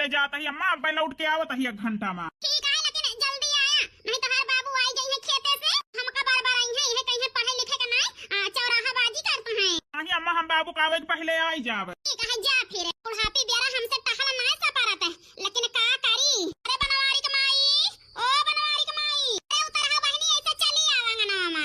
में जाता ही अम्मा, अब लौट के आवत ही 1 घंटा में। ठीक है, लेकिन जल्दी आया नहीं तो हर बाबू आई गई है खेते से। हमका बार बार आई है, यह कहीं पढ़े लिखे का नहीं चौराहा बाजी करते हैं। नहीं अम्मा, हम बाबू का पहले आई जावे। ठीक है, जा फिर। बुढ़ापी बेरा हमसे टहल नहीं सा पारत है, लेकिन का करी। अरे बनवारी कमाई, ओ बनवारी कमाई, अरे उतर हा बहनी, ऐसे चली आवांगा ना मामा।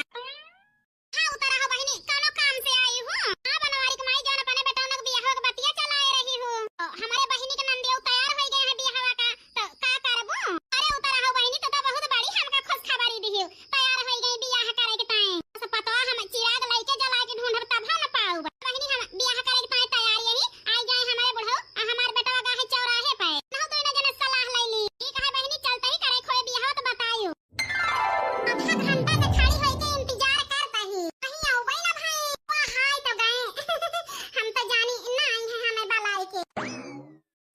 हां उतर हा बहनी, कोनो काम से आई हूं। हां बनवारी कमाई, जान अपने बेटा ने बियाह के बतिया चलाए रही हूं। हमारे बहनी के नंदिया तैयार हो गए हैं बियाहवा का, तो का करबो। अरे उतर हा बहनी, तो बहुत बड़ी हमका खुश खबरी दियो, तैयार हो गई बियाह करे के ताई। बस पता हम चिराग लेके जला के ढूंढब तब हम पाऊ। बहनी हम बियाह करे के ताई तैयार यही आई गए हमारे बुढ़ऊ, हमार बेटा का है चौराहे पे। ना दोनों जने सलाह ले ली। ठीक है बहनी, चलते ही करे खोए बियाह तो बताइयो। आधा घंटा से खड़ी होई के इंतजार करता ही नहीं आओ भाई ना भाई। वाह हाय तो गए हम तो जानी ना आई है हमें बलाई के।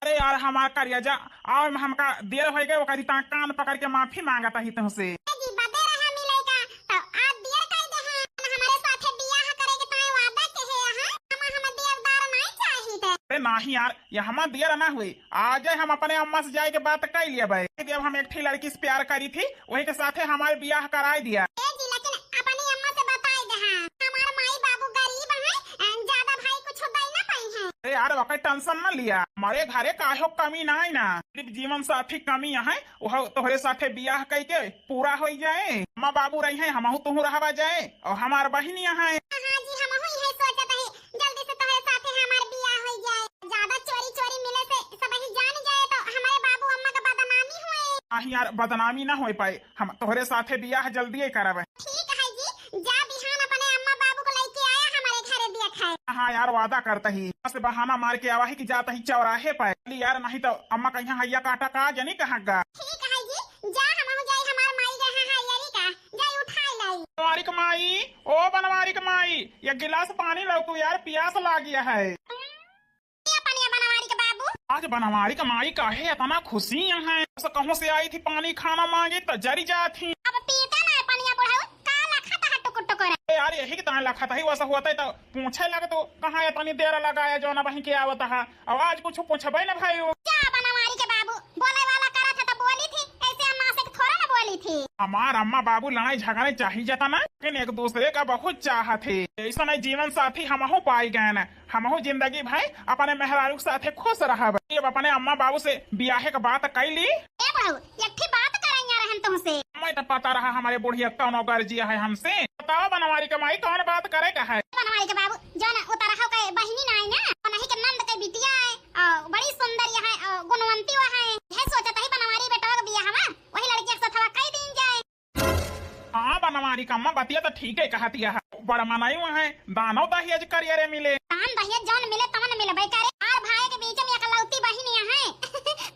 अरे यार हमार करिया जा, और हमका देर हो गए, ओकरी ता कान पकड़ के माफी मांगता ही तुमसे। जी बदे रहा मिलेगा तो आज देर कर दे हैं। हमारे साथे बियाह करे के ताई वादा के है हां, हम देवदार नहीं चाहिए थे। अरे नहीं यार, ये हमार देर ना हुई। आज हम अपने अम्मा से जाए के बात कर लिया भाई। जब हम एक लड़की से प्यार करी थी, वही के साथे हमारे बियाह कराई दिया। जी लेकिन अपनी अम्मा से बताई दे हां, हमार माई बाबू गरीब हैं, ज्यादा भाई कुछ दे ना पाई हैं। अरे यार वक्त टेंशन न लिया, हमारे घरे काहो कमी ना है ना। सिर्फ जीवन साथी कमी है, वह तोहरे साथे बियाह कई के पूरा हो जाए। अम्मा बाबू रही है, हमहू तुहू रहवा जाए, और हमार बहनिया है। हां जी, हम यही सोचत है जल्दी से तोहरे साथे हमार बियाह हो जाए। ज्यादा चोरी चोरी मिले से सब ही जान जाए तो हमारे बाबू अम्मा का बदनामी होए। नहीं यार बदनामी ना हो पाए, हम तोहरे साथे बियाह जल्दी ही करब। ठीक है जी, जा बिहान अपने अम्मा बाबू को लेके आया हमारे घरे देखा है। हाँ यार वादा करता ही, बस बहाना मार के आवा ही कि जाता ही चौराहे पे यार, नहीं तो अम्मा कहीं हैया काटा का जनी कहाँ गा। ठीक है जी, जा हम जाई हमार माई जहां है यारी का, जाई उठाई लाई। बनवारी कमाई, ओ बनवारी कमाई, ये गिलास पानी लो तू यार, प्यास ला गया है। ये पनिया बनवारी के बाबू। आज बनवारी कमाई काहे इतना खुशी है, कहूँ से आई थी पानी खाना मांगे तो जरी जाती। अब पीते ना पनिया बुढ़ाऊ, काला खाता है टुकुर टुकुर। यार यही की तरह लखा था ही, वैसा होता है तो पूछे लगे तो कहाँ इतनी देर लगाया जो ना बहन के आवता है। अब आज कुछ पूछबे ना भाई। क्या बनवारी के बाबू बोले वाला करा था तो बोली थी, ऐसे अम्मा से थोड़ा ना बोली थी। हमार अम्मा बाबू लड़ाई झगड़े चाहिए जाता ना, लेकिन एक दूसरे का बहुत चाह थे। ऐसा नहीं जीवन साथी हमहू पाई गए न, हमहू जिंदगी भाई अपने मेहरारू साथे खुश रहा। अब अपने अम्मा बाबू से बियाहे का बात कर ली। ए बुढ़ऊ एकठी बात करेंगे रहन तुमसे। मैं तो पता रहा हमारे बुढ़िया कौन गर्जिया है हमसे। बताओ बनवारी कमाई कौन बात करेगा है। बनवारी के बाबू जो ना उतर हो के बहिनी ना है ना, नहीं के नंद के बिटिया है, बड़ी सुंदर है, गुणवंती है। यह सोचत है बनवारी बेटा का बियाह में वही लड़की के साथ कई दिन जाए। हाँ बनवारी का अम्मा बतिया तो ठीक है कहती है, बड़ा मनाई हुआ है, दानव दहेज करियर मिले। दान दहेज जौन मिले तमन मिले भाई करे, और भाई के बीच में एकलौती बहिनिया है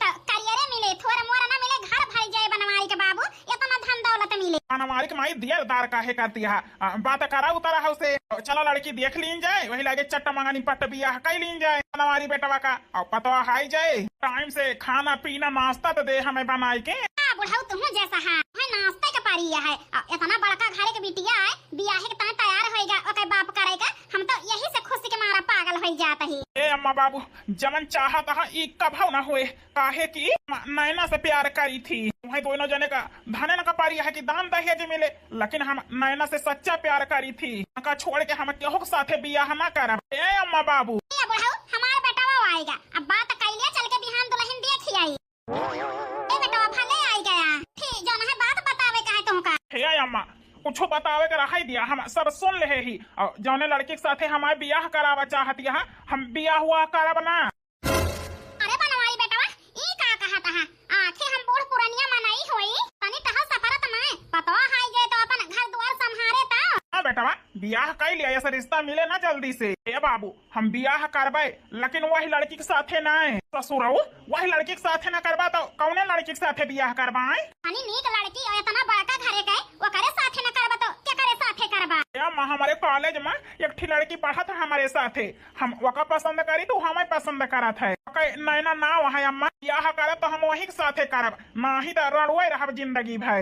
तो करियर मिले, थोड़ा मोरा ना मिले, घर भर जाए बनवारी के बाबू, इतना धन दौलत मिले। बनवारी कमाई दियरदार काहे करती है, बात करा उतरा है उसे। चलो लड़की देख लीन जाए, वही लगे चट्ट मंगानी पट्ट बियाह कई लीन जाए बनवारी बेटवा का, और पतवा हाई जाए। टाइम से खाना पीना नाश्ता तो दे हमें बनाई के। बुढ़ऊ तुम जैसा है नाश्ते का पारिया है, इतना बड़का घरे के बिटिया है, बियाह के तना तैयार होएगा, ओके बाप करेगा। हम तो यही से खुशी के मारा पागल हो जाता ही। ए अम्मा बाबू जमन चाहत है ई कभौ न होए, काहे की नैना से प्यार करी थी। वही दोनों जने का धने न का पारिया है कि दान दहेज मिले, लेकिन हम नैना से सच्चा प्यार करी थी। का छोड़ के हम केहू के साथे बियाह न करब। ए अम्मा बाबू बुढ़ऊ हमारा बेटा आएगा, अब बात कैलिया चल के बिहान दुल्हन देखी आई। ए बेटा भले आई गया, ठीक जो है बात बतावे का है तुमका। हे अम्मा कुछ बतावे के रहा दिया, हम सब सुन ले ही। और जौने लड़की के साथे हमारे बियाह करावा चाहती है, हम बियाह हुआ करब ना। अरे बनवारी बेटा ई का कहता है, आखिर हम बूढ़ पुरानिया मनाई होई तनी तह सफरत में पतो हाई गए तो अपन घर द्वार संभारे ता। हां बेटा बियाह कर लिया, ऐसा रिश्ता मिले ना जल्दी से। ए बाबू हम बियाह करबे, लेकिन वही लड़की के साथे ना है। ससुरऊ वही लड़की के साथे ना करबा तो कौने लड़की के साथे बियाह करबाए। तनी नीक लड़की और इतना बड़का घरे के वो करे साथे ना करबा तो क्या करे साथे करबा। या हमारे कॉलेज में एक ठी लड़की पढ़ा था हमारे साथे, हम वका पसंद करी तो हमें पसंद करा था। नैना ना वहाँ अम्मा बियाह करे तो हम वही के साथे करब, नहीं तो रड़ुए रहब जिंदगी भाई।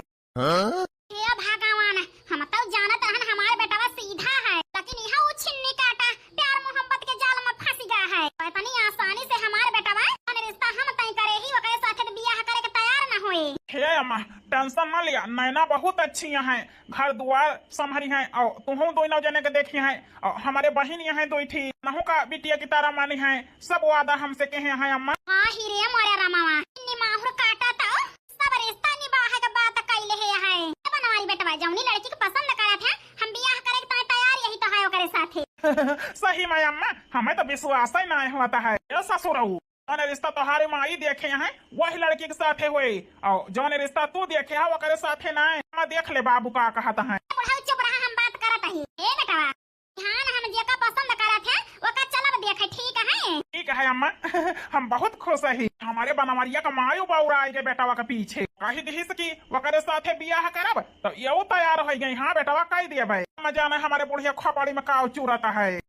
हे भगवान हम तो जानत रहन हमारे बेटा सीधा है, लेकिन यहाँ वो छिन्नी काटा प्यार मोहब्बत के जाल में फंस गया है। इतनी आसानी से हमारे बेटा रिश्ता हम तय करे ही टेंशन न लिया, नैना बहुत अच्छी है, घर दुआर संभरी है और तुम दोनों जने के देखी है और हमारे बहन यहाँ दो थी नहू का बिटिया की तारा मानी है, सब वादा हमसे कहे हैं अम्मा। हाँ हीरे मोरे रमावा इन्नी माहुर काटा था सब रिश्ता निभाए के बात कैले है बनवारी बेटवा जौनी लड़की के पसंद करत है हम बियाह करे के तैयार यही तो है ओकरे साथे। सही में अम्मा, हमें तो विश्वास ही नहीं होता है। ससुरऊ जौन रिश्ता तुम्हारे माई देखे हैं वही लड़की के साथे हुए और जौन रिश्ता तू देखे है वो साथे ना देख ले बाबू का कहता है। चुप रहा, हम बात करत ही ए बेटवा ध्यान हम जेका पसंद करत है ओका चलब देखे ठीक है। ठीक है अम्मा, हम बहुत खुश है हमारे बनवरिया का मायू बाउरा के बेटावा के पीछे कही दिहिस की वकरे साथे बियाह करब तो ये तैयार हो गई। हाँ बेटावा कह दिए भाई मजा में हमारे बुढ़िया खोपड़ी में काव चूरता है।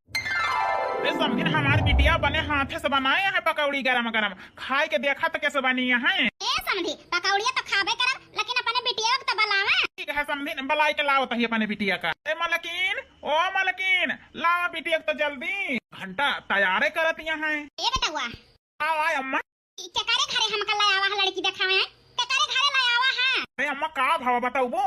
समझिन हमारी बिटिया बने हाथे से बनाए हैं पकौड़ी गरम गरम, खाए के देखा तो कैसे बनी है। समझी पकौड़िया तो खाबे करब लेकिन अपने बिटिया को तो बुलावे। ठीक है समझिन, बलाई के लाओ तही अपने बिटिया का। ए मलकिन, ओ मलकिन लाओ बिटिया तो जल्दी, घंटा तैयार करत यहाँ है। ए बेटा हुआ आओ आए अम्मा। केकरे घरे हमका लायावा है लड़की देखावे है, केकरे घरे लायावा है। अरे अम्मा का भाव बताओ वो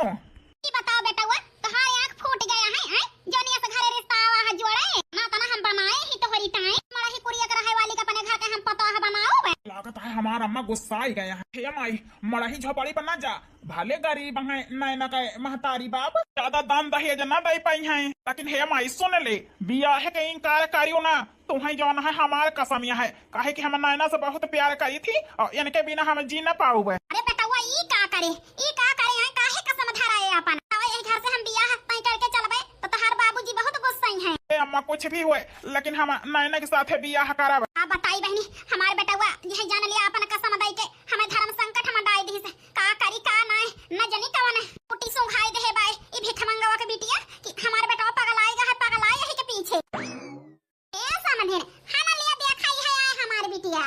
बताओ बेटा हुआ तुम्हारी आँख फूट गया है जोनिया से घरे रिश्ता आवा है जोड़े ना तना हम बनाए ही तो हरी टाइम मरा ही कुड़िया के रहे वाली का अपने घर के हम पता है बनाओ। लागत है हमारा अम्मा गुस्सा ही गया है। हे माई मड़ही झोपड़ी पर ना जा, भले गरीब है नैना का महतारी बाप ज्यादा दाम दहेज न दे पाई है, लेकिन हे माई सुन ले बियाह के इनकार करियो ना, तुम्हें जो है हमारे कसम है काहे कि हम नैना से बहुत प्यार करी थी और इनके बिना हम जी न पाऊ। अरे बेटा हुआ ई का करे काहे कसम धराए अपन यही घर से हम बियाह तय करके चलबे तो तहार बाबूजी बहुत गुस्सा है। ए अम्मा कुछ भी हुए लेकिन हम नैना के साथ बियाह करब। आप बताई बहनी हमारे बेटा हुआ यही जान लिया अपन कसम दई के हमें धर्म संकट में डाल दी का करी का न जनी कवन कुटी सुंघाई दे बाय ई भिख मंगवा के बिटिया कि हमारे बेटा पगलाए यही के पीछे ए समझे खाना लिया देखाई है हमारे बिटिया।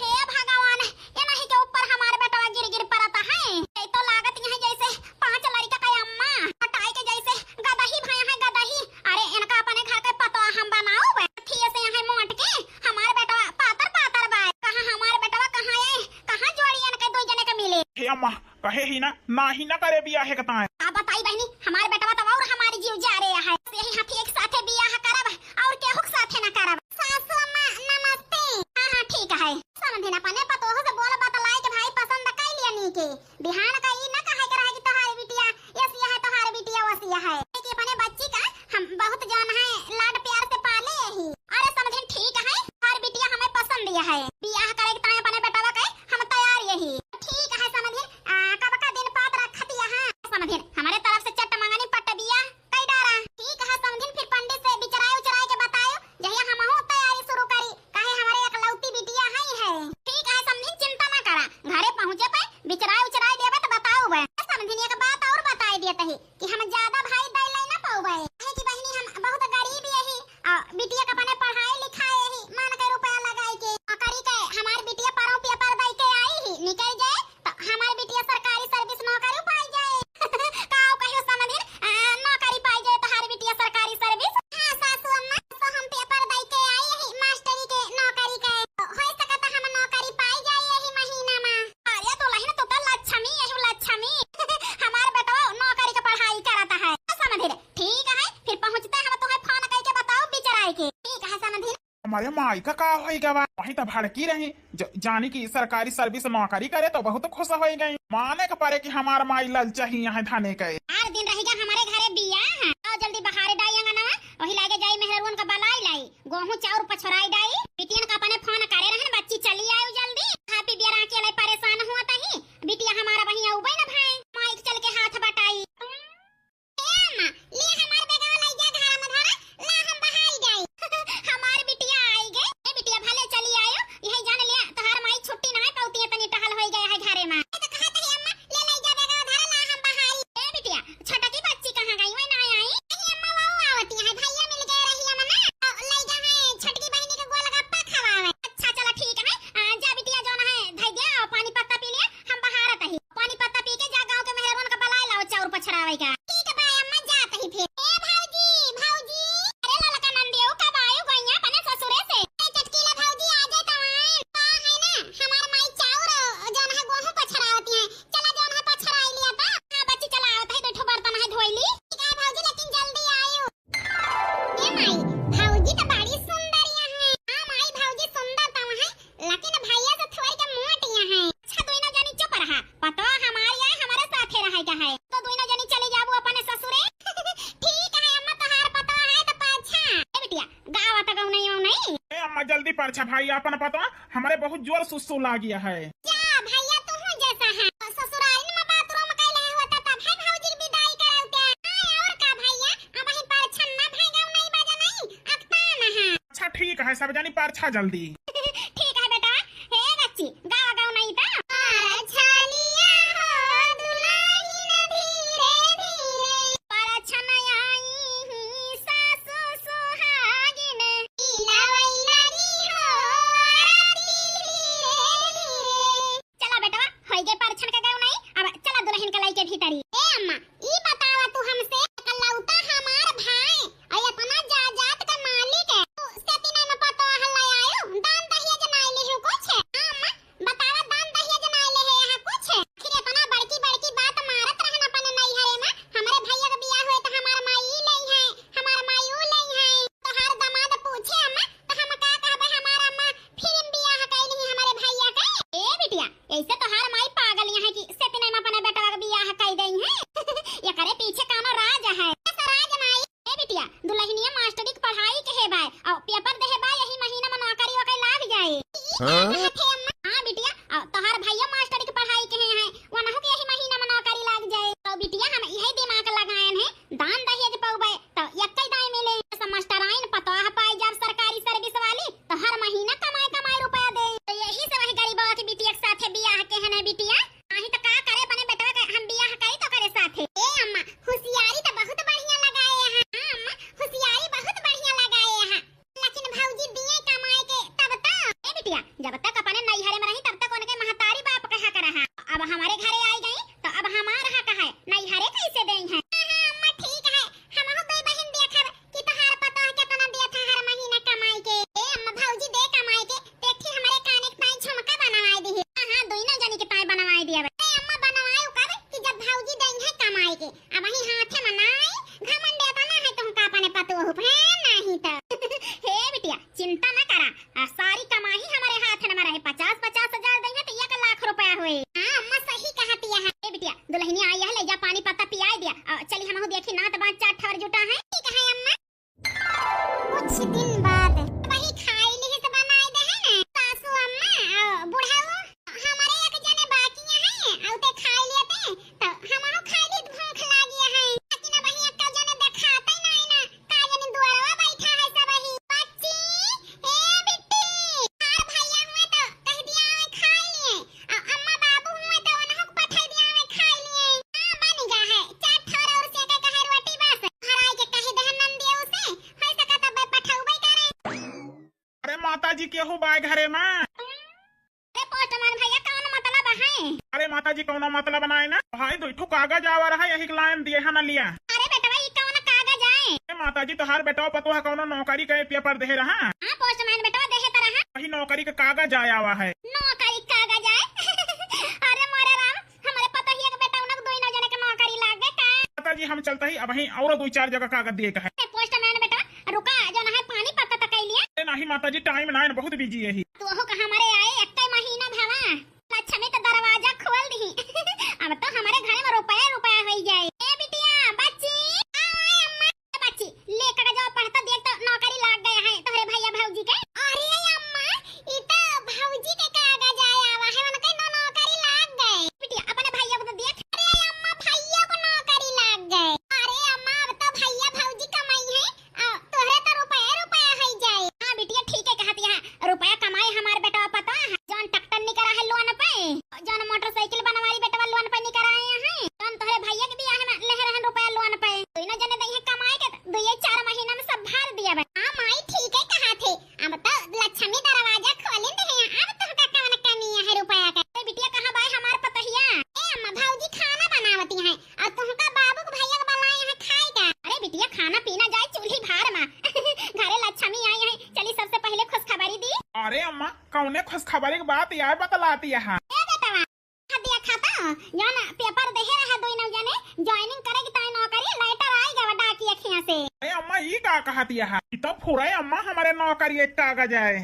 हे भगवान ये नहीं के ऊपर हमारे बेटा गिर पड़ता है, ये तो लागत यही जैसे 5 लड़का का अम्मा हटाई के जैसे गदही भया है गदही। अरे इनका अपने घर के पता हम बनाओ थी से यहाँ मोट के हमारे बेटा पातर बाय कहां हमारे बेटा कहां है कहां जोड़ी इनके दो जने के मिले। हे अम्मा कहे ही ना करे बियाह के ताए। आप बताई बहनी हमारे बेटा तो और हमारी जीव जा रहे है यही हाथी एक साथे बियाह करब और केहू के साथे ना करब। सासू मां नमस्ते। हां ठीक है समझे ना पने पतो हो से बोल बतलाई के भाई पसंद कर लिया नी के बिहान का ई ना कहे के रहे कि तोहारी बिटिया ऐसी है तोहारी बिटिया वैसी है कि अपने बच्ची का हम बहुत जान है लाड प्यार से पाले ही। अरे समझे ठीक है हर बिटिया हमें पसंद है बियाह करे के ताए अपने बेटावा के हम तैयार यही ठीक है समझे कब का दिन पात रखत यहां समझे हमारे तरफ से चट मंगनी पट बिया कई डारा ठीक है समझे फिर पंडित से बिचराए के बताओ जहिया हम हो तैयारी शुरू करी काहे हमारे एक लौती बिटिया है ठीक है समझे चिंता ना करा घरे पहुंचे पे बिचराए देबे तो बताओ बे समझे एक बात और बताई देत है कि हम ज्यादा भाई दई लै ना पाऊबे है कि बहनी हम बहुत गरीब यही बिटिया का अपने पढ़ाई लिखाई यही मान के रुपया लगाई के करी के हमार बिटिया परो पेपर दई के आई ही निकल जाए तो हमार बिटिया सरकारी सर्विस नौकरी पाई जाए काओ कहियो समझे नौकरी पाई जाए तो हर बिटिया सरकारी सर्विस। हां सासू अम्मा तो हम पेपर दई के आई यही मास्टरी के नौकरी के होई सकता हम नौकरी पाई जाए यही महीना में। अरे तो लहिन तो लक्ष्मी हमार बेटा नौकरी के पढ़ाई करता है समझे ठीक है फिर पहुंचते हम तुम्हें फोन करके बताओ बिचराए के ठीक है समझे। हमारे माई का होगा वही तो भड़की रही जानी की सरकारी सर्विस नौकरी करे तो बहुत खुश हो गई माने के पारे कि हमार माई लल चाहिए यहाँ थाने के 8 दिन रहेगा हमारे घरे बिया है और जल्दी बहारे डाई अंगना वही लागे जाई मेहरवन का बलाई लाई गेहूं चाउर पछोराई डाई बिटियन का अपने फोन करे रहन बच्ची चली आयो जल्दी हैप्पी बिया के लिए परेशान हुआ तही बिटिया हमारा वही आउबे ना भाई माइक चल के हाथ बटाई ए अम्मा ले हमार बेगवा लाई जा घर में धरा ला हम बहाई जाई हमार बिटिया आई गई ए बिटिया भले चली आयो यही जान लिया तोहार माई छुट्टी ना पाउती है तनी टहल होई गया है घरे में तो कहा तही अम्मा ले लाई जा बेगवा धरा ला हम बहाई ए बिटिया छोटा की बच्ची कहां गई वही ना आई नहीं अम्मा वो आवती है भैया मिल गए रही अम्मा लाई जा है छोटकी बहनी के गोल गप्पा गाँव नहीं हो नहीं। ए अम्मा जल्दी परछा भाई अपन पता हमारे बहुत जोर सुसु ला गया है। क्या भैया तू हूँ जैसा है ससुराल में बाथरूम कैले होता तब है भौजी विदाई कराते हैं और का भैया अब ही परछन ना भाई गाँव नहीं बाजा नहीं अक्ता ना है। अच्छा ठीक है सब जानी परछा जल्दी। ठीक है बेटा हे बच्ची गाँव गाँव नहीं था परछनिया हो दुल्हन धीरे धीरे परछन आई ही सासु सुहागिन इलावई लगी हो चला बेटा होई गए परछन का गाँव नहीं अब चला दुल्हन के लाई के भीतरी। ए अम्मा ई बतावा तू हमसे कलौता हमार भाई और अपना जायदाद का मालिक है उससे तीन न पतो हल्ला आयो दान दहिया जनाई ले हो कुछ है। अम्मा बतावा दान दहिया जनाई ले है यहाँ कुछ है आखिर इतना बड़की बड़की बात मारत रहना पने नहीं है ना हमारे भैया का बियाह हुए तो हमार माई लई है हमार माई ऊ लई है तो हर दामाद पूछे अम्मा तो हम का कहबे हमार अम्मा फिल्म बियाह कैली है हमारे भैया का। ए बिटिया ऐसे तो हर माई पागल यहाँ की से तीन में अपने बेटा का बियाह कई गई है ये करे पीछे कानो राज है राज माई। ए बिटिया दुल्हनिया मास्टरी की पढ़ाई के है भाई और पेपर दे है भाई यही महीना में नौकरी वकई लाग जाए। हां बिटिया तोहार भैया मास्टरी की पढ़ाई के है वनहु के यही महीना में नौकरी लाग जाए तो बिटिया हम यही दिमाग लगाएन है दान दहेज पाउबे तो एकई दाई मिले सब मास्टराइन पता है पाई जब सरकारी सर्विस वाली तो हर महीना कमाई कमाई रुपया दे तो यही से वही गरीबवा की बिटिया के साथे बियाह के है ना बिटिया आही तो का करे बने बेटा के हम बियाह करी तो करे साथे। ए अम्मा होशियारी तो बहुत बढ़िया लगाए हैं। हां अम्मा होशियारी बहुत बढ़िया लगाए हैं लेकिन भौजी दिए कमाए के तब तक। ए बिटिया जब तक अपने नैहरे में रही तब तक उनके महतारी बाप कहा कर रहा अब हमारे घरे आई गई तो अब हमार हक है नैहरे कैसे देई है। हां अम्मा ठीक है हमहु दो बहन देखब कि तहार पता है कितना दिया था हर महीना कमाई के। ए अम्मा भौजी दे कमाई के देखी हमारे काने के ताई झुमका बनवाई दी है। हां दोनों जनी के ताई बनवाई दिया। ए अम्मा बनवाई कब कि जब भौजी देई है कमाई के अब वही हाथे में नाई घमंड देता ना है तुमका अपने पतो हो नहीं तो। हे बिटिया चिंता न करा सारी कमाई हमारे हाथ में रहे 50-50 हजार देंगे तो 1 लाख रुपया हुए। हां अम्मा सही कहती है। ए बिटिया दुल्हनी आई है ले जा पानी पत्ता पियाई दिया चली हमहु देखी नात बात चाट ठवर जुटा है। ठीक है अम्मा कुछ दिन बाद वही खाई ली से बनाई दे है ना सासू अम्मा बुढ़ाओ हमारे एक जने बाकी है औते खाई लेते तो हमहु खाई ली भूख लागी है लेकिन वही एक जने देखाते नहीं ना का जने दुआरवा बैठा है सब वही बच्ची ए बिट्टी हर भैया हुए तो कह दिया मैं खाई लिए और अम्मा बाबू हुए तो उन्हों को पठा दिया मैं खाई लिए। हां बन गया है चाट ठोर और से के कहे रोटी बस हराई के कहे दहन नंदिया उसे है सका तब पठाउबे करे। अरे माताजी के हो बाय घरे में। अरे पोस्टमैन भैया कौन मतलब है। अरे माताजी कौन मतलब बनाए ना भाई दो ठो कागज आवा रहा यही लाइन दिए है ना लिया। अरे बेटा ये कौन कागज आए। माताजी तो हर बेटा पतो है कौन नौकरी के पेपर दे रहा। हां पोस्टमैन बेटा देहे तरह वही नौकरी का कागज आया हुआ है। नौकरी कागज आए अरे मोरे राम हमारे पता ही है कि बेटा उन दोनों जने के नौकरी लाग गए का। माताजी हम चलते ही अब वही और 2-4 जगह कागज दिए का है। पोस्टमैन बेटा रुका जो ना है पानी पत्ता तक लिया। अरे नहीं माताजी टाइम ना है बहुत बिजी है ही। तो हो का हमारे आए एकई महीना भावा लक्ष्मी तो दरवाजा खोल दी अब तो हमारे घर में रुपया रुपया हो जाए। ए बिटिया बच्ची आओ अम्मा बच्ची लेकर जाओ पढ़ता देख तो नौकरी लाग गया है तोरे भैया भौजी के। अरे अम्मा ई तो भौजी के कागज आया हुआ है उनके नौकरी लाग गए। बिटिया अपने भैया को तो देख। अरे अम्मा भैया को नौकरी लाग गए। अरे अम्मा अब तो भैया भौजी कमाई है तोरे तो रुपया रुपया हो जाए। हां बिटिया ठीक है कहती है रुपया कमाई हमारे बेटा पता है जौन ट्रैक्टर निकला है लोन पे जौन मोटरसाइकिल बनवाई बेटा लोन पे निकल आए हैं जौन तोरे भैया के बियाह में ले रहन रुपया लोन पे दोनों जने दई है कमाई के 2-4 महीना में सब भर दिया बे। हां माई ठीक है कहा थे अब तो लक्ष्मी दरवाजा खोले दे है अब तो का कौन कमी है रुपया का। ए बिटिया कहां भाई हमार पतहिया। ए अम्मा भौजी खाना बनावती है और तुमका बाबू के भैया के बुलाए हैं खाए का। अरे बिटिया खाना पीना जाए चूल्ही भार में घरे लक्ष्मी आई है चली सबसे पहले खुशखबरी दी। अरे अम्मा कौने खुशखबरी की बात यार बतलाती है। दिया खाता जो ना पेपर दे है दोनों जने ज्वाइनिंग करेगी ताई नौकरी लेटर आएगा वडा की अखियां से। अरे अम्मा ये का कहती है तो फुराए अम्मा हमारे नौकरी एक कागज आए।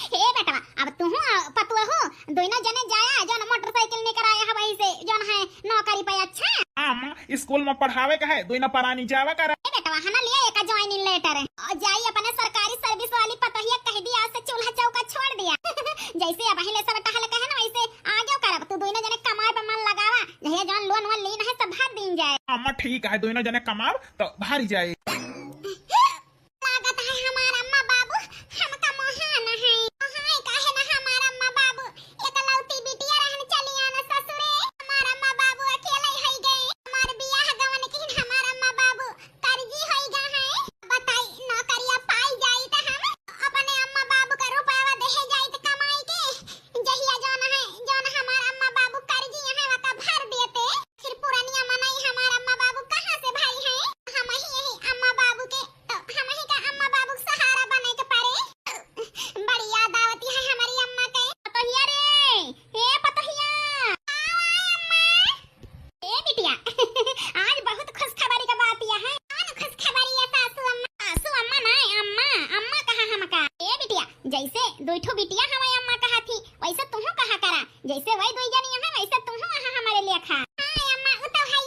हे बेटा अब तू पतुआ हो दोनों जने जाया जो मोटरसाइकिल लेकर आया है वही से जो है नौकरी पे। अच्छा अम्मा स्कूल में पढ़ावे का है दोनों पढ़ानी जावा कर। बेटवा है ना, लिए एक ज्वाइनिंग लेटर और जाई अपने सरकारी सर्विस वाली पतहिया कह दिया से चूल्हा चौका छोड़ दिया। जैसे अब हिले सब टहल कहे ना वैसे आगे करब, तू दोनों जने कमाए पे मन लगावा, जहिया जौन लोन वोन लीन है सब भर दिन जाए। अम्मा ठीक है, दोनों जने कमाब तो भारी जाए। लागत है हमारा अम्मा बाबू हमका मोहाना है। हाय काहे ना हमारा अम्मा बाबू एकलौती बिटिया रहन चली आना ससुरे। हमारा अम्मा बाबू अकेले ही गए, हमार बियाह गवन किन हमारा अम्मा बाबू कर्जी होई गा है। बताई नौकरिया पाई जाई त हम अपने अम्मा बाबू का रुपया देहे जाई त कमाई के, जहिया जौन हमारा अम्मा बाबू कर्जी है वका भर देते। फिर पुरानिया मनाई हमारा अम्मा बाबू कहां से भाई है। हम ही यही अम्मा बाबू के हम ही का अम्मा बाबू सहारा बने के पड़े। बड़ी याद आवती है हमारी अम्मा के। पतोहिया रे, ए पतोहिया अम्मा, ए बिटिया आज बहुत खुशखबरी का बात यह है। कौन खुशखबरी है सासू अम्मा? सासू अम्मा ना अम्मा, अम्मा कहा हमका। ए बिटिया जैसे दुइठो बिटिया हमारी अम्मा कहा थी वैसे तुहू कहा करा, जैसे वही दुई जनी है वैसे तुहू वहां हमारे लिए खा। हां अम्मा उ तो है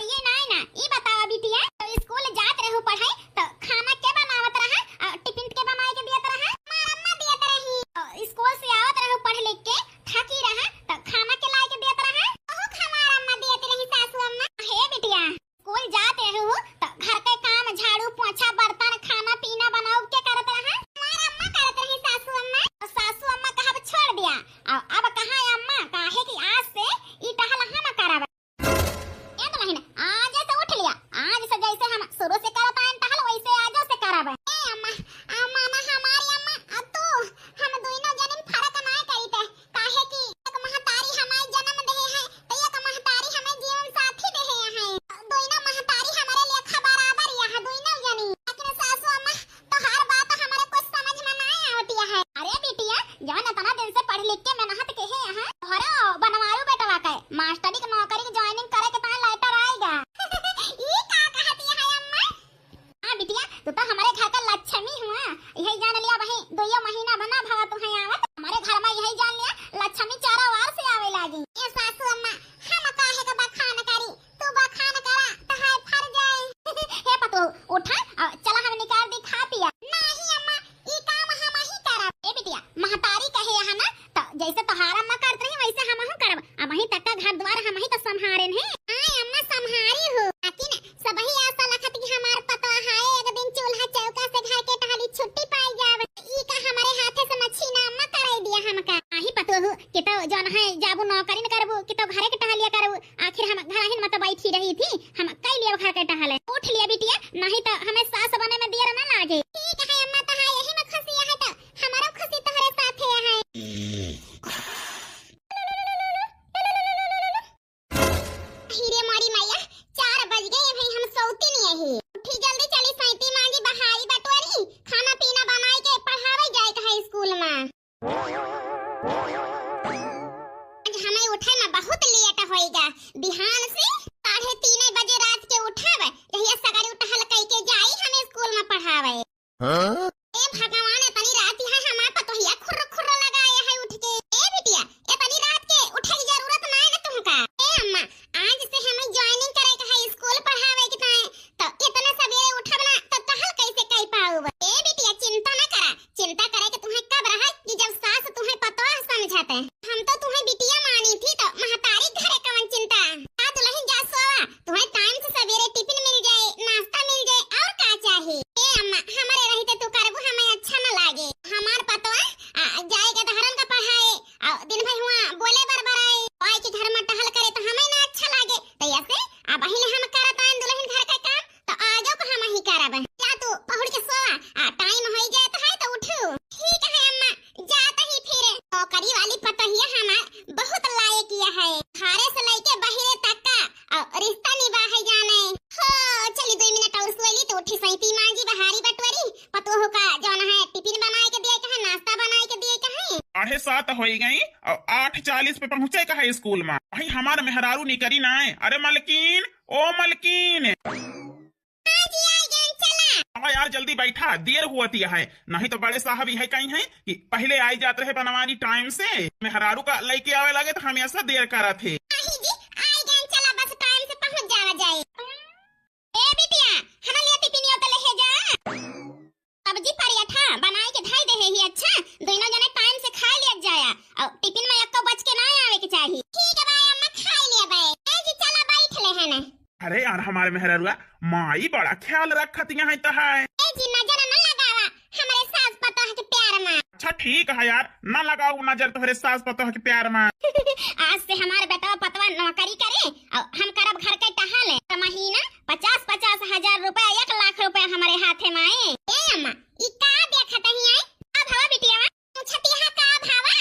ये नहीं ना। ई बतावा बिटिया तो स्कूल जात रहू पढ़ाई तो खाना के बनावत रहा, टिफिन के बनाए के दियत रहा? हमार अम्मा दियत रही। स्कूल से आवत रहू पढ़ लिख के थकी रहा तो खाना के लाए के दियत रहा? ओहो हमार अम्मा दियत रही सासू अम्मा। हे बिटिया स्कूल जात रहू तो घर के काम झाड़ू पोछा बर्तन खाना पीना बनाओ के करत रहा? हमार अम्मा करत रही सासू अम्मा। और सासू अम्मा कहब छोड़ दिया और अब कहां अम्मा काहे कि आज से ई टहल हम करब। एक महीना आज से उठ लिया, आज से जैसे हम शुरू से करत आए टहल वैसे आजो से करब। ए अम्मा अम्मा ना हमारी अम्मा तू हम दोनों जन्म फर्क ना करीते, काहे कि एक महतारी हमें जन्म देहे है तो एक महतारी हमें जीवन साथी देहे है। दोनों महतारी हमारे लिए बराबर यह दोनों जनी। लेकिन सासू अम्मा तो हर बात हमारे कुछ समझ में ना आती है। अरे बिटिया जवन इतना दिन से पढ़ लिख के मेहनत के है यहाँ घरो बनवारू बेटवा के मास्टरी की नौकरी की ज्वाइनिंग करे के तहां लेटर आएगा। ई का कहती है अम्मा? हां बिटिया तू तो हमारे घर का लक्ष्मी हुआ, यही जान लिया भाई 2 महीना बना भगा तू है आवत हमारे घर में, यही जान लिया लक्ष्मी चारा वार से आवे लागी। ए सासू अम्मा हम काहे का बखान करी, तू बखान करा त हाय फर जाए। हे पतो उठा चला हम निकाल दी खा पिया। नहीं अम्मा ई काम हम ही करब। ए बिटिया महतारी कहे है ना तो जैसे तोहार अम्मा करत रही वैसे हम ही करब। अब वही तक का घर द्वार हम ही तो संभारेन है। हां अम्मा संभारी हो, लेकिन सबही आशा लखत कि हमार पता है एक दिन चूल्हा चौका से घर के टहली छुट्टी पाई जावे। ई का हमारे हाथे से मच्छी ना अम्मा कराई दिया हमका। आही पतो हो कि तो जौन है जाबू नौकरी न करबू कि तो घरे के टहलिया करबू। आखिर हम घर ही मत बैठी रही थी, हम कई लिया घर के टहले। उठ लिया बिटिया नहीं तो हमें सास बने में देर ना लागे। ठीक है अम्मा तो यही में खुशी है तो हमारा खुशी तोहरे साथे है। हीरे मारी मैया 4 बज गए भाई, हम सोती नहीं है। उठी जल्दी चली सैती मांगी बहाई बटोरी खाना पीना बनाई के पढ़ावे जाए कहे स्कूल में। आज हमें उठे ना बहुत लेट होएगा, बिहान से 3:30 बजे रात के उठावे, यही सगरी उठल कई के जाई हमें स्कूल में पढ़ावे। ए भगवान इतनी रात है हमार पतोहिया खुर खुर लगाए है उठ के। ए बिटिया इतनी रात के उठे की जरूरत नहीं है तुमका। ए अम्मा आज से हमें ज्वाइनिंग करे के है स्कूल पढ़ावे के ताए तो इतने सवेरे उठब ना तो टहल कैसे कई पाऊब। ए बिटिया चिंता ना करा, चिंता करे के तुम्हें कब रहा कि जब सास तुम्हें पतो समझाते। हम तो तुम्हें बिटिया मानी थी तो महतारी घरे कवन चिंता। आ दुल्हन जा सोवा, तुम्हें टाइम से सवेरे टिफिन मिल जाए, नाश्ता मिल जाए और का चाहिए। ए अम्मा हमारे रहते तू करबू हमें अच्छा न लागे। हमार पतवा जाएगा धरन का पढ़ाए और दिन भर हुआ बोले बरबराए ओए के घर में टहल करे तो हमें ना अच्छा लागे। तो ऐसे अब पहले हम करत आन दुल्हन घर का काम तो आगे को हम ही करब। या तू पहुड़ के सोवा, टाइम हो जाए तो है तो उठू। ठीक है अम्मा जाता ही फिर। नौकरी वाली पतोहिया हमार बहुत लायक किया है, घरे से लेके बहिरे तक का रिश्ता निभाए जाने। हो चली 2 मिनट और सोली तो उठी सैती मांगी बहारी बटोरी पतोह का जौन है टिफिन बनाए के दिए के है, नाश्ता बनाए के दिए के है। 7:30 हो गई और 8:40 पे पहुंचे का है स्कूल में। भाई हमार मेहरारू निकरी ना है। अरे मलकीन ओ मलकीन जी आ गए चला। अब यार जल्दी बैठा, देर हुआती है। नहीं तो बड़े साहब यह कहीं है कि पहले आई जाते रहे बनवारी टाइम से, मेहरारू का लेके आवे लगे तो हम ऐसा देर करा थे। जी आ गए चला, बस टाइम से पहुंच जावा जाए। ए बिटिया हमारे लिए टिफिन हमारे मेहररुआ माई बड़ा ख्याल रखत यहाँ तो है। ए जी नजर न लगावा हमारे सास पतोह के प्यार में। अच्छा ठीक है यार, न लगाऊ नजर तोहरे सास पतोह के प्यार में। आज से हमारे बेटा पतवा नौकरी करे और हम करब घर के टहल महीना 50-50 हजार रुपया 1 लाख रुपया हमारे हाथे में आए। ए अम्मा ई का देखत ही आई अब हवा बिटिया पूछत यहां का भावा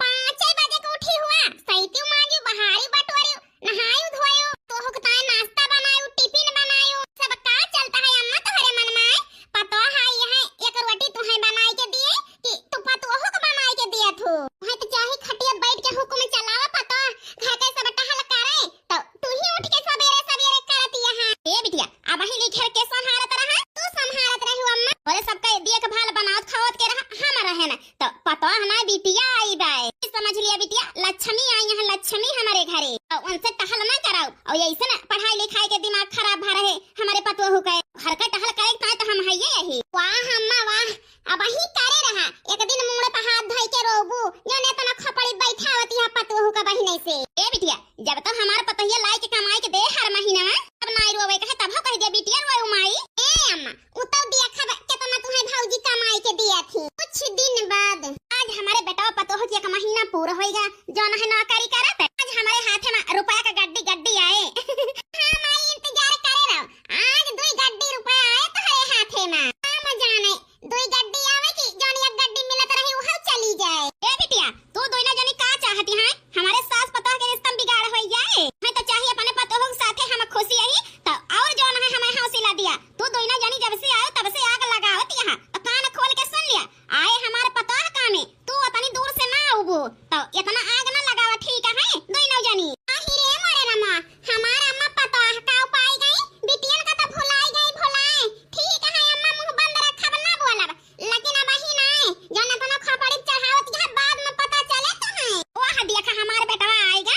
5 बजे को उठी हुआ सैती मांगी बहारी बटोरी नहायु धोयु तो हुकताए नाश्ता बनायु टिफिन बनायु सब का चलता है अम्मा तुम्हारे मन में पतो है यहां एक रोटी तुम्हें बनाई के दिए कि तू पतो हुक बनाई के दिया थू है तो चाहे खटिया बैठ के हुक्म चलावा पतो घर के सब टहल करे तो तू ही उठ के सवेरे सवेरे करत यहां। ए बिटिया अब ही लिखर के संहारत रहा तू संहारत रहू अम्मा बोले सबके देख भाल बनावत खावत के रहा हम रहे ना तो पतो हमारी बिटिया आई बाय समझ लिया बिटिया लक्ष्मी आई है लक्ष्मी हमारे घरे और उनसे टहल ना कराओ और ऐसे ना पढ़ाई लिखाई के दिमाग खराब भा रहे हमारे पतो हो गए घर का टहल करे तो हम है यही वाह अम्मा वाह अब ही करे रहा एक दिन मुंह पे हाथ धोई के रोबू जने तना खपड़ी बैठावती है पतो हो का बहिने से। ए बिटिया जब तक हमार पतोहिया लाई के कमाई के दे हर महीना में अब नाई रोवे कहे तब कह दे बिटिया रोए माई। ए अम्मा उतो दिया खबर कितना तुम्हें भौजी कमाई के दिया थी कुछ दिन बाद आज हमारे बेटा पतो हो के महीना पूरा होएगा जो न है नौकरी करत आज हमारे हाथ में रुपया का गड्डी गड्डी आए। हां माई इंतजार करे रहो आज 2 गड्डी रुपया आए तुम्हारे हाथे में हम जाने 2 गड्डी आवे कि जोन एक गड्डी मिलत रही वो चली जाए। ए बिटिया तू दोनों जनी का चाहती है हमारे सास पतो के रिश्ता बिगाड़ हो जाए मैं तो चाहिए अपने पतो के साथे हम खुशी रही तो और जो न है हमें हौसला दिया तू दोनों जनी जब से आयो तब से आग लगावत यहां तो कान खोल के सुन लिया आए हमारे पतो का में तू इतनी दूर से ना आबो तो इतना आग ना लगावा ठीक है दोनों जनी। आही रे मोरे रमा हमारा अम्मा पतो का उपाय गई बिटियन का तो भुलाई गई भुलाए ठीक है अम्मा मुंह बंद रखब ना बोलब लेकिन अब ही ना जन तना खपड़ी चढ़ावत के बाद में पता चले तो है वाह देखा हमारे बेटा आएगा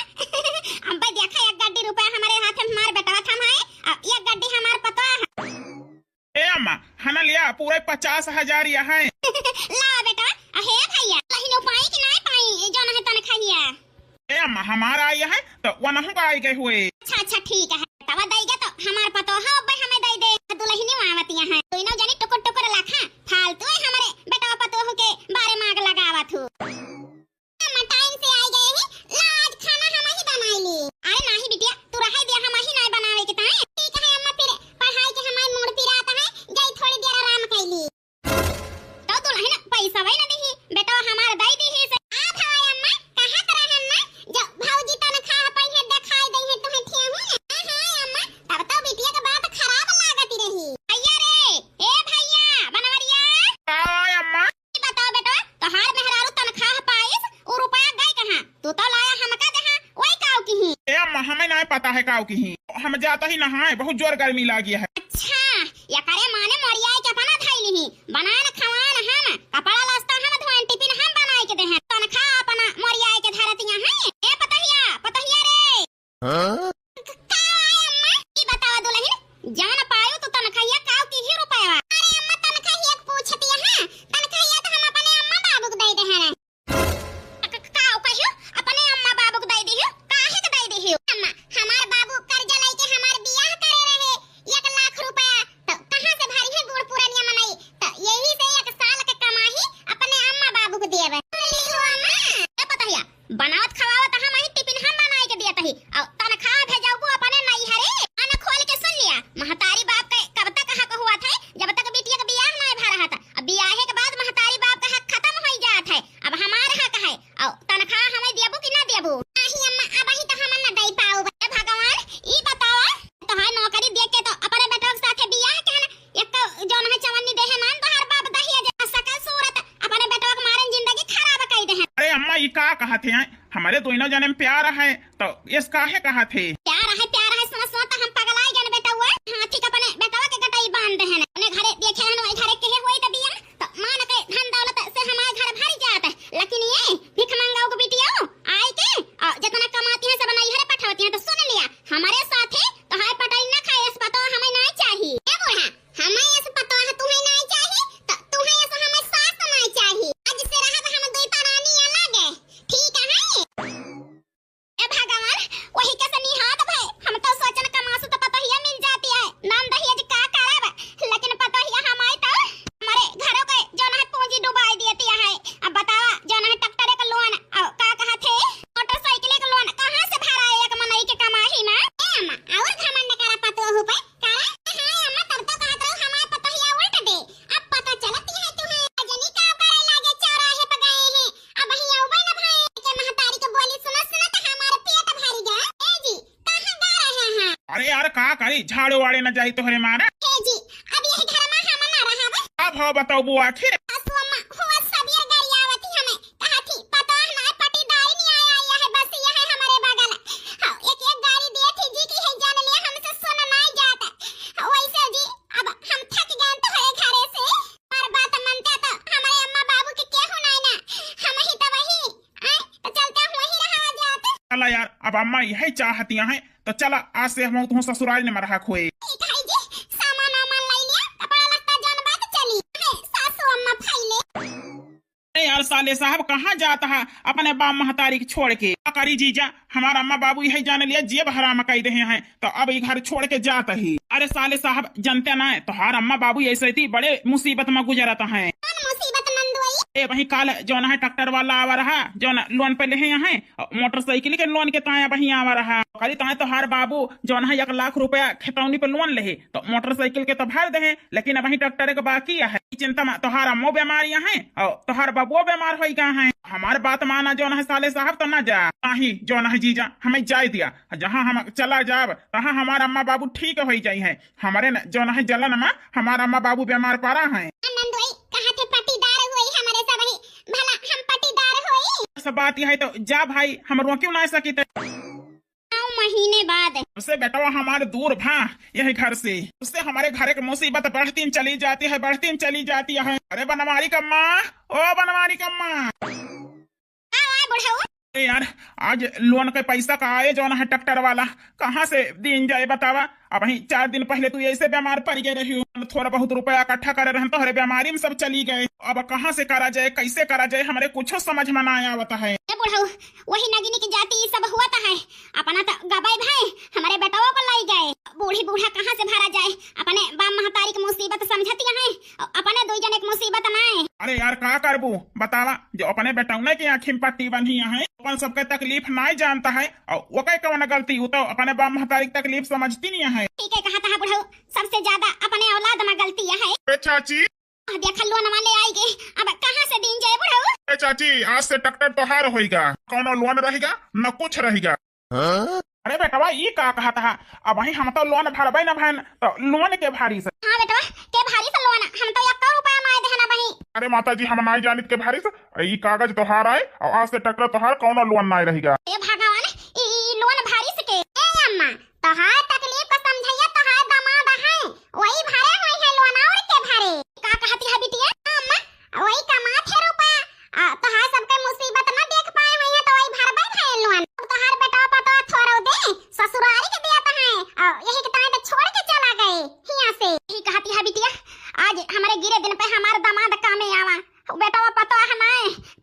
हम भाई देखा 1 गड्डी रुपया हमारे हाथ में हमारे बेटा थमाए अब 1 गड्डी हमारे पतो। ए अम्मा हना लिया पूरे 50,000 यहाँ ला बेटा अहे भैया लहिन उपाय कि नहीं पाई जो न है तन खाइया। ए अम्मा हमारा आई है तो वनहु का आई गए हुए। अच्छा अच्छा ठीक है तब देगा तो हमार पतो है अब हमें दे दे दुल्हनी मावतिया है दोनों जनी टुकुर टुकुर लाखा फालतू है हमारे बेटा पतो हो के बारे मांग लगावा थू। हम टाइम से आई गए हैं लाज खाना हम ही बनाई ली आए नहीं बिटिया तू रहे दे हम ही नहीं बनावे के ताए ठीक है अम्मा फिर पढ़ाई के हमारे मूड पिराता है गई थोड़ी देर आराम कैली तो दुल्हन पैसा वही ना देही बेटा हमार दई देही से आ भाई अम्मा कहां तरह अम्मा जब भौजी तनखा पहिए दिखाई दई है तुम्हें थे हूं हां अम्मा तब तो बिटिया के बात खराब लागती रही। भैया रे ए भैया बनवरिया आय अम्मा बताओ बेटा तोहार मेहरारू तनखा पाइस और रुपया गई कहां तू तो लाया हमका देहा ओई काऊ की ही। ए अम्मा हमें नहीं पता है काऊ की ही हम जाता ही नहाए बहुत जोर गर्मी लागी है। अच्छा या करे माने मोरियाई के पना थैली ही बनाए न खवाए न हम कपड़ा लास्ता हम धोन टिफिन हम बनाए के देहे तनखा अपना मोरियाई के धरतिया है। ए पतहिया रे हां का अम्मा ई बतावा दुल्हन जान पायो तो तनखैया काऊ की ही रुपया। अरे अम्मा तनखैया पूछती है तनखैया तो हम अपने अम्मा बाबू को दे दे हैं काऊ कहियो अपने अम्मा बाबू को दे दियो काहे के दे दियो अम्मा हमार बाबू कर्जा लेके हमार बियाह करे रहे 1 लाख रुपया तो कहां से भरी है गुड़ पुरानिया मनाई तो यही से 1 साल के कमाई अपने अम्मा बाबू को देवे लियो अम्मा। ए पतहिया बनावत खवावत हम ही टिफिन हम बनाए के दिया तही और तनखा भेजाऊ अपने नहीं हरे अन खोल के सुन लिया महतारी बाप के कब तक हक हुआ था जब तक बिटिया का बियाह नहीं भा रहा था अब बियाहे के बाद महतारी बाप का हक खत्म हो जात है अब हमारा हक है और तनखा हमें देबू कि ना देबू नहीं अम्मा अब ही तो हम ना दे पाऊ भगवान ई बताओ तो हां नौकरी देख के तो अपने बेटा के साथे बियाह के ना एक जो न चवन्नी देहे मान तो हर बाप दहिया जे सकल सूरत अपने बेटा के मारन जिंदगी खराब कई दे। अरे अम्मा ये का कहा थे हमारे दोनों जने में प्यार है तो इस काहे कहा थे प्यार है सुना तो हम पगलाई गन बेटा हुआ हाथी का अपने बेटावा के गटाई बांध दे हैं अपने घरे देखे हैं वही घरे के होई त बिया तो मान के धन दौलत से हमारे घर भर जाता है लेकिन ये भिख मंगाओ को बिटिया आए के जितना कमाती है सब नहीं हरे पठावती है तो सुन लिया हमारे साथे तो हाय पटाई ना खाए इस पतो हमें नहीं चाहिए। ए बूढ़ा हमें इस पतो है तुम्हें नहीं चाहिए तो तुम्हें ऐसा हमें सास नहीं चाहिए आज से रहा हम दो परानी अलग है ठीक है। ए भगवान वही कैसे निहात भाई झाड़ू वाड़े न जाई तोहरे मारा। हे जी अब यही घर में हम ना रहा बे। अब हो बताओ बुआ आखिर सासू अम्मा हुआ सब ये गाड़ी आवती हमें कहा थी पता है ना पटीदार नहीं आया है बस ये है हमारे बगल। हाँ एक एक गाड़ी दी थी जी की है जान लिया हमसे सुना नहीं जाता। वैसे जी अब हम थक गए तो है घरे से हर बात मानते तो हमारे अम्मा बाबू के क्या होना है ना हम ही तो वही तो चलते हुए ही रहा जाते। चला यार अब अम्मा यही चाहतियां हैं तो चला आज से हम तुम ससुराल में रहा खोए। ठीक है जी सामान वामान ले लिया कपड़ा लत्ता जान बात चली सासू अम्मा फैले। यार साले साहब कहाँ जाता है अपने बाप महतारी छोड़ के। करी जीजा हमारा अम्मा बाबू यही जान लिया जेब हराम कही रहे हैं तो अब ये घर छोड़ के जाता ही। अरे साले साहब जानते ना है तो हर अम्मा बाबू ऐसे थी बड़े मुसीबत में गुजरता है। मुसीबत नंदुई ए वही काल जो है ट्रैक्टर वाला आवा रहा जो लोन पे ले हैं मोटरसाइकिल के लोन के ताया वही आवा रहा खाली ताए तो हर बाबू जो है 1 लाख रुपया खितौनी पे लोन ले तो मोटरसाइकिल के तो भर दे लेकिन वही ट्रैक्टर के बाकी है चिंता में तोहार अम्मो बीमारियां हैं और तोहार बाबुओ बीमार हो गए हैं। हमारे बात माना जो है साले साहब तो ना जा ही जो है जीजा हमें जाय दिया जहाँ हम चला जाब तहाँ हमारा अम्मा बाबू ठीक हो जाये है। हमारे जो है जलन में हमारा अम्मा बाबू बीमार पड़ा है। सब बात यह है तो जा भाई हम क्यों ना सकी महीने बाद उससे बेटा हमारे दूर भा यही घर से उससे हमारे घर की मुसीबत बढ़ती चली जाती है। अरे बनवारी कम्मा ओ बनवारी कम्मा यार आज लोन के पैसा का आए जो है ट्रैक्टर वाला कहाँ से दिन जाए बतावा। अब वही 4 दिन पहले तू ऐसे बीमार पड़ गए रही थोड़ा बहुत रुपया इकट्ठा करे रहे तो हरे बीमारी में सब चली गए। अब कहाँ से करा जाए कैसे करा जाए हमारे कुछ समझ में ना आवता है। वही नगिनी की जाति सब हुआ है अपना तो गबाई भाई हमारे बेटाओं को लाई गए बूढ़ी बूढ़ा कहाँ से भरा जाए अपने बाप महतारी की मुसीबत समझती है अपने 2 जने की मुसीबत ना है। अरे यार का करबू बतावा जो अपने बेटौने की आँखी में पट्टी बंधी है अपन सबके तकलीफ नहीं जानता है और वो कौन गलती हो तो अपने बाप महतारी की तकलीफ समझती नहीं है। ठीक है कहा था बुढ़ऊ सबसे ज्यादा अपने औलाद में गलती है। चाची देखा लोन वाले आएंगे अब कहाँ से दिन जाए बुढ़ऊ। चाची आज से ट्रैक्टर तोहार होगा कौन लोन रहेगा न कुछ रहेगा। अरे बेटवा ये का कहा था अब वही हम तो लोन भरबे न भन तो लोन के भारी से। हाँ बेटवा के भारी से लोन हम तो 1 रुपया ना देना वही। अरे माता जी हम नहीं जानित के भारी से ये कागज तोहार आए और आज से ट्रैक्टर तोहार कौन लोन नहीं रहेगा। ए भगवान ई लोन भारी से के ए अम्मा तोहार तकलीफ को समझैया तोहार दामाद है वही भरे हुए है लोन और के भरे का कहती है बिटिया अम्मा वही कमात है रुपया तोहार सबके मुसीबत ना देख पाए हुए हैं तो वही भरबे है लोन तोहार बेटा पता थोड़ा दे ससुरारी के दिया है यही के ताए छोड़ के चला गए यहां से ही कहती है बिटिया आज हमारे गिरे दिन पे हमारे दामाद कामे आवा बेटा पता है ना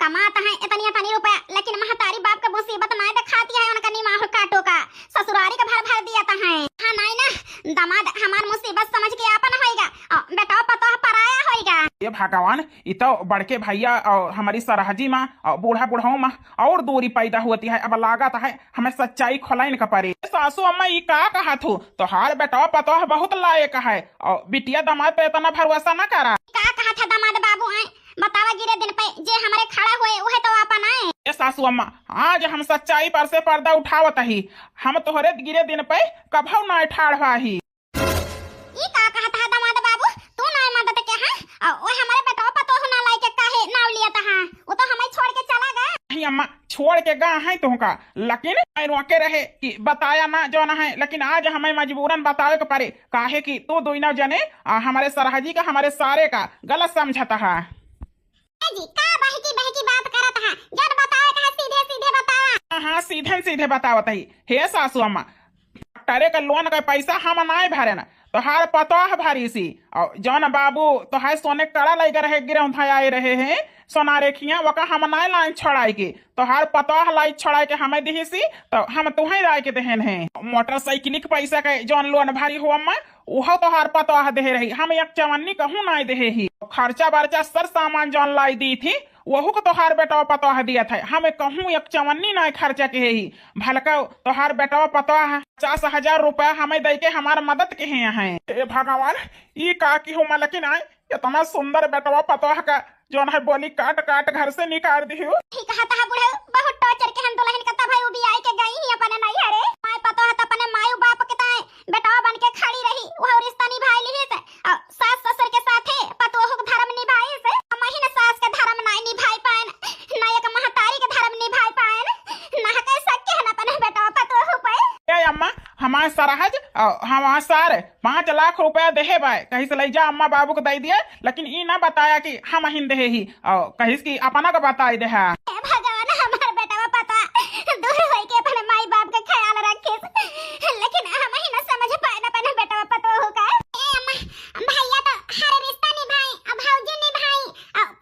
कमाता है इतनी रुपया लेकिन महतारी बाप के मुसीबत ना दिखाती है उनका निमाह काटो का ससुरारी का भर दिया है। हाँ नहीं ना दामाद हमार मुसीबत समझ के अपन होएगा बेटा पता पराया होएगा। ये भगवान ये तो बड़के भैया और हमारी सरहजी माँ और बूढ़ा बुढ़ाओ माँ और दूरी पैदा होती है। अब लागत है हमें सच्चाई खोलाइन का पड़े। सासू अम्मा ये का कहा थू तो हार बेटा पता बहुत लायक है और बिटिया दामाद पे इतना भरोसा न करा। का कहा था दामाद बाबू है बतावा गिरे दिन पे जे हमारे खड़ा हुए वह तो अपन आए। ये सासू अम्मा आज हम सच्चाई पर से पर्दा उठावत ही हम तोहरे गिरे दिन पे कभू न ठाड़वा ही। ई का कहा था दामाद बाबू तू ना मदद के हां वो हमारे बेटा पतो होना लायक काहे नाव लिया था वो तो हमें छोड़ के चला गया। नहीं अम्मा छोड़ के गा है तुमका लेकिन रोके रहे कि बताया ना जो ना है लेकिन आज हमें मजबूरन बतावे के पड़े काहे कि तू दोनों जने हमारे सरहजी का हमारे सारे का गलत समझता है। जी का बहकी बात करत है जब बताओ का सीधे बतावा। हाँ सीधे बतावत ही हे सासू अम्मा ट्रैक्टरे का लोन का पैसा हम नहीं भरे ना तोहार पता है भारी सी और जौन बाबू तोहार सोने कड़ा लगे रहे गिरह आए रहे हैं सोना रेखिया वका हम नहीं लाइन छोड़ाई के तोहार पता है लाइन छोड़ाई के हमें दी सी तो हम तुम्हें राय के दहन है मोटरसाइकिल के पैसा के जौन लोन भारी हो अम्मा वह तोहार पता है दे रही हम 1 कहूँ नहीं दे ही खर्चा बर्चा सर सामान जौन लाई दी थी वहू को तोहार बेटा पता है दिया था हमें कहूँ 1 नहीं खर्चा के ही भलका तोहार बेटा पता है 50,000 रुपया हमें दे के हमार मदद के हैं। भगवान ये का की हूँ लेकिन आए इतना सुंदर बेटा पता का जो है बोली काट घर से निकाल दी हूँ। ठीक है ता बुढ़ऊ बहुत टॉर्चर के हम दुल्हन का भाई उबी आई के गई ही अपने नहीं हरे माय पता है अपने मायू बाप के ताए बेटा बन के खड़ी हाँ सरहज हाँ सर 5 लाख रुपया देहे बाय कहीं से ले जा अम्मा बाबू को दे दिए, लेकिन ई ना बताया कि हम हिंदे ही कहीं की अपना को बताई दे। हे भगवान हमार बेटा पता दूर होई के अपने माई बाप का ख्याल रखे, लेकिन हम ही ना समझ पाए ना अपने बेटा पता होगा। ए अम्मा भैया तो हर रिश्ता निभाई, अब भौजी निभाई,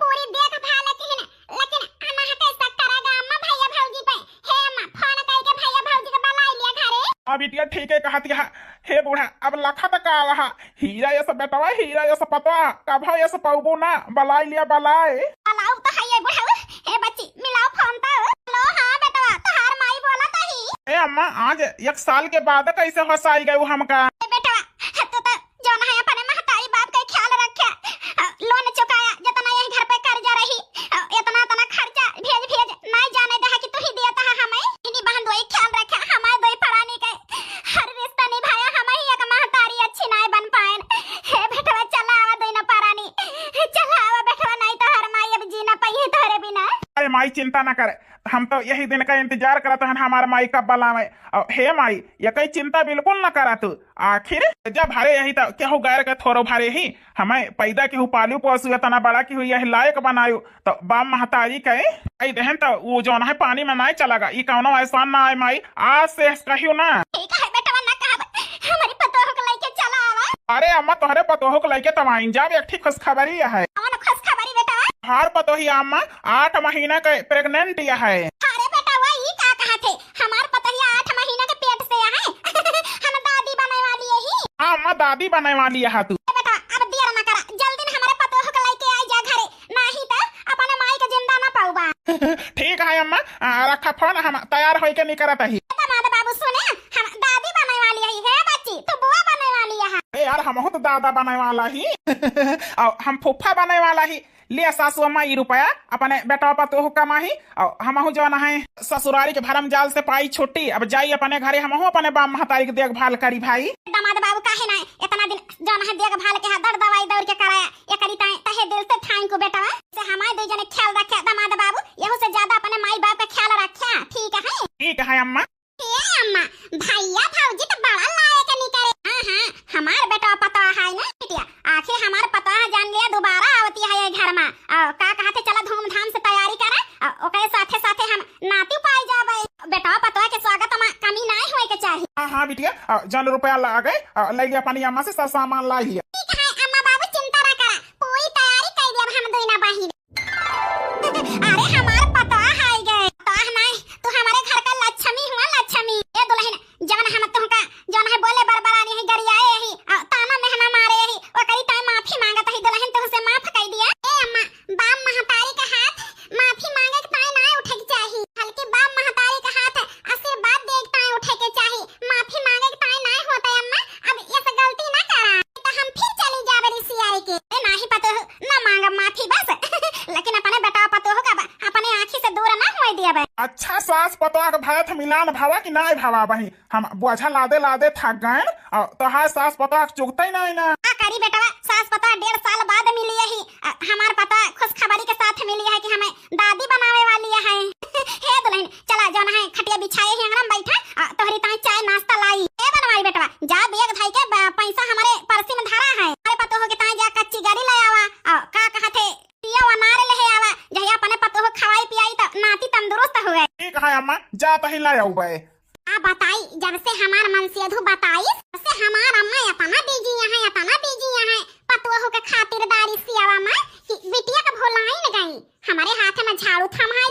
पूरी देखभाल की, लेकिन अम्मा कैसा करेगा अम्मा भैया भौजी पे। हे अम्मा फोन करके भैया भौजी को बुला लिया घरे। अब बिटिया ठीक है कहती है। हे बूढ़ा अब लखा तक आ रहा हीरा ये सब बेटवा, हीरा ये सब पतवा कब ये सब पाऊबो ना बलाई लिया बलाई अलाउ तो है ये बुढ़ाऊ। ए बच्ची मिलाओ फोन तो। हेलो हां बेटवा तोहार माई बोला तो ही। ए अम्मा आज 1 साल के बाद कैसे हंसाई गई हमका। ए बेटवा तो जौन है अपने महतारी बाप का ख्याल रखे, लोन चुकाया जितना यही घर पे कर्जा रही, इतना खर्चा भेज नहीं जाने दे कि तू ही देता है हमें। इन्हीं बहन दोई ख्याल रखे, हमारे दोई पढ़ाने के हर रिश्ता निभाया, हम ही एक महतारी अच्छी नहीं बन पाए। हे बेटवा चला आवा दोई ना परानी, चला आवा बेटवा नहीं तो हर माई अब जीना पाई तोरे बिना। अरे माई चिंता न करे, हम तो यही दिन का इंतजार करते हैं हमारे माई कब बुलावे। हे माई ये कई चिंता बिल्कुल न करा तू, आखिर जब भारे यही तो केहू गैर के थोरो भारे ही हमें पैदा केहू पालू पोसू इतना बड़ा की हुई यही लायक बनायु, तो बाप महतारी कहे दहन तो वो जो है पानी में नहीं चलेगा। ये कौनो एहसान ना आए माई, आज से कहियो ना। ठीक है बेटा ना कहा हमारी पतोह को लेके चला आवा। अरे अम्मा तोहरे पतोह को लेके तमाइन जाब एक ठीक खुशखबरी है। कौन खुशखबरी बेटा? हर पतोही अम्मा 8 महीना के प्रेग्नेंट है। अरे बेटा वही का कहा थे हमार पतोहिया 8 महीना के पेट से है। हम दादी बने वाली है ही। हाँ अम्मा दादी बने वाली है तू। बेटा अब देर ना करा, जल्दी हमारे पतोह को लेके आई जा घरे, नहीं तो अपने माई के जिंदा ना पाऊबा। ठीक है अम्मा रखा फोन, हम तैयार होके नहीं करत ही। दादा बाबू सुने हम दादी बने वाली है बच्ची, तू बुआ बने वाली है। ए यार हम तो दादा बने वाला ही और हम फूफा बने वाला ही। ले सासू अम्मा ई रुपया अपने बेटा पतोह कमाही और हमहू जो है ससुरारी के भरम जाल से पाई छुट्टी, अब जाई अपने घरे हमहू अपने बाप महतारी की देखभाल करी भाई। दामाद बाबू काहे ना इतना दिन जौन है देखभाल के दर दवाई दौड़ के कराया, ये करी तहे दिल से थैंक यू बेटा से हमारे दो जने ख्याल रखे। दामाद बाबू यहू से ज्यादा अपने माई बाप का ख्याल रखे, ठीक है? ठीक है अम्मा। ये अम्मा भैया भौजी तो बड़ा लायक निकले। हां हमार बेटा पता है ना बिटिया, आखिर हमार पता जान लिया दोबारा आवती है ये घर में। का कहते चला धूमधाम से तैयारी करे, ओकरे साथे साथे हम नाती पाई जाबे। बेटा पता के स्वागत में कमी नहीं होए के चाहिए। हाँ बिटिया जन रुपया ला गए ले लिया अपनी अम्मा से सब सामान ला लिया। ठीक है अम्मा बाबू चिंता ना करा, पूरी तैयारी कर दिया हम दोनों बहिन। अरे हमार पता है गए तो नहीं तू हमारे घर का लक्ष्मी हुआ, लक्ष्मी। ए दुल्हन जवन हम तुमका जवन है बोले बरबरानी है गरियाए ही ताना मेहना मारे ही ओ करी तय माफी मांगत ही दुल्हन तुमसे माफ कर दिया। ए अम्मा बाप महतारी का हाथ माफी मांगे के ताय ना उठे के चाहिए, हल्की बाप महतारी का हाथ आशीर्वाद दे के ताय उठे के चाहिए, माफी मांगे के ताय ना होता अम्मा। अब ये सब गलती ना करा तो हम फिर चली जावे रिसियाई के। ए नाही पतो ना मांगा माफी बस लेकिन अपने बेटा पतो होगा अपने आंखी से दूर ना होए दिया बे। अच्छा सास पतवा के भयत मिलान भावा कि नहीं भावा बही, हम बोझा लादे थक गए और तोहार सास पतवा चुगते नहीं ना। करी बेटा सास पता 1.5 साल बाद मिली है ही, हमार पता खुशखबरी के साथ मिली है कि हमें दादी बनावे वाली है। हे दुल्हन चला जौन है खटिया बिछाए ही अंगना बैठा तोहरी ताई चाय नाश्ता लाई। ए बनवाई बेटा जा बेग धाई के पैसा हमारे पर्सी में धरा है, अरे पतो हो के ताई जा कच्ची गाड़ी ले आवा का कहते पिया अनार ले आवा, जही अपने पतो हो खवाई पियाई तो नाती तंदुरुस्त हो गए। ठीक है अम्मा जा तही ले आऊ बे। आ बताई जब से हमार मन से अधू बताई से हमार अम्मा इतना बिजी है पतोह के खातिरदारी सियावा में कि बिटिया का भोलाई न गई। हमारे हाथ में झाड़ू थमाई